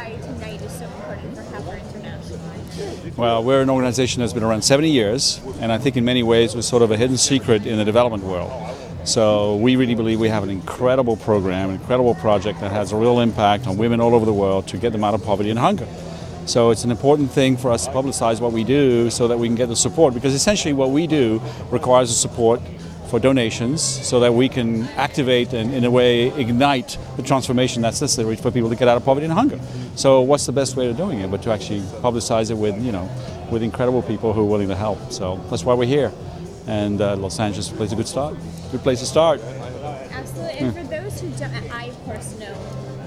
why tonight is so important for Heifer International. Well, we're an organization that's been around 70 years, and I think in many ways we're sort of a hidden secret in the development world. So we really believe we have an incredible program, an incredible project that has a real impact on women all over the world to get them out of poverty and hunger. So it's an important thing for us to publicize what we do so that we can get the support, because essentially what we do requires the support for donations so that we can activate and in a way ignite the transformation that's necessary for people to get out of poverty and hunger. So what's the best way of doing it but to actually publicize it with incredible people who are willing to help. So that's why we're here. And Los Angeles plays a good place to start. Absolutely. And for those who don't, I of course know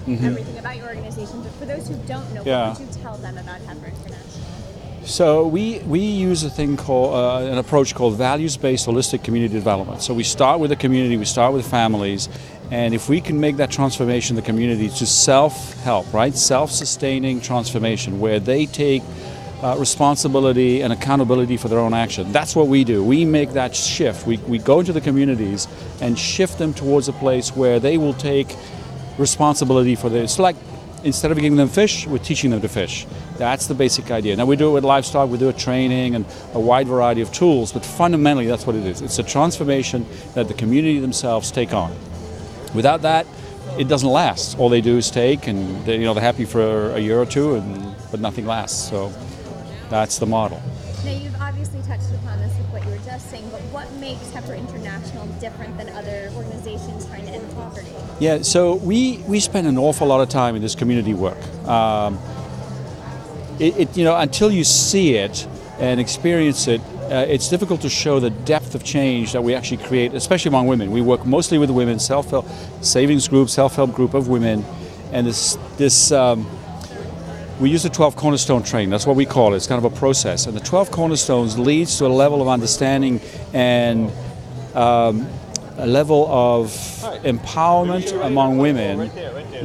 everything about your organization, but for those who don't know, what would you tell them about Heifer International? So we use a thing called an approach called values-based holistic community development. So we start with the community, we start with families, and if we can make that transformation in the community to self-help, right, self-sustaining transformation, where they take responsibility and accountability for their own action. That's what we do. We make that shift. We go into the communities and shift them towards a place where they will take responsibility for this. It's like instead of giving them fish, we're teaching them to fish. That's the basic idea. Now we do it with livestock, we do it training and a wide variety of tools, but fundamentally that's what it is. It's a transformation that the community themselves take on. Without that, it doesn't last. All they do is take, and they're happy for a year or two, but nothing lasts. So that's the model. Now you've obviously touched upon this with what you were just saying, but what makes Heifer International different than other organizations trying to end poverty? Yeah, so we spend an awful lot of time in this community work. Until you see it and experience it, it's difficult to show the depth of change that we actually create, especially among women. We work mostly with women, self-help savings group, self-help group of women, and we use the 12 cornerstone training. That's what we call it. It's kind of a process, and the 12 cornerstones leads to a level of understanding and a level of empowerment among women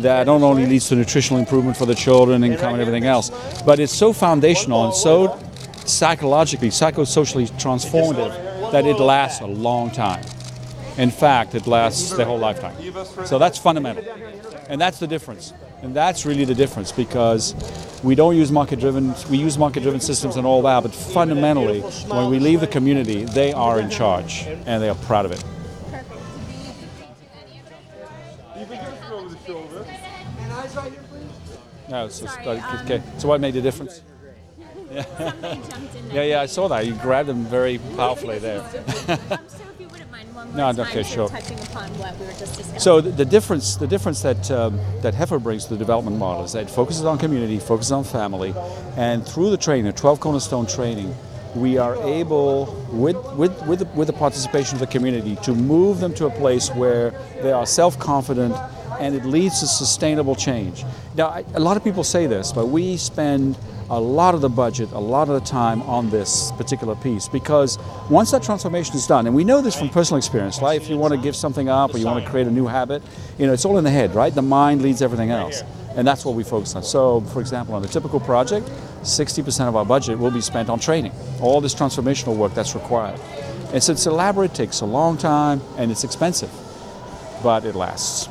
that not only leads to nutritional improvement for the children, income, and everything else, but it's so foundational and so psychologically, psychosocially transformative that it lasts a long time. In fact, it lasts their whole lifetime. So that's fundamental. And that's the difference. And that's really the difference, because we don't use market-driven, we use market-driven systems and all that, but fundamentally, when we leave the community, they are in charge, and they are proud of it. No, it's just, okay. So what made the difference? Yeah, I saw that. You grabbed them very powerfully there. So if you wouldn't mind one more time sure. touching upon what we were just discussing. So the difference that Heifer brings to the development model is that it focuses on community, focuses on family, and through the training, the 12 cornerstone training, we are able, with the participation of the community, to move them to a place where they are self-confident, and it leads to sustainable change. Now, a lot of people say this, but we spend a lot of the budget, a lot of the time on this particular piece, because once that transformation is done, and we know this from personal experience, right? If you want to give something up or you want to create a new habit, it's all in the head, right? The mind leads everything else, and that's what we focus on. So, for example, on a typical project, 60% of our budget will be spent on training, all this transformational work that's required. And so it's elaborate, takes a long time, and it's expensive, but it lasts.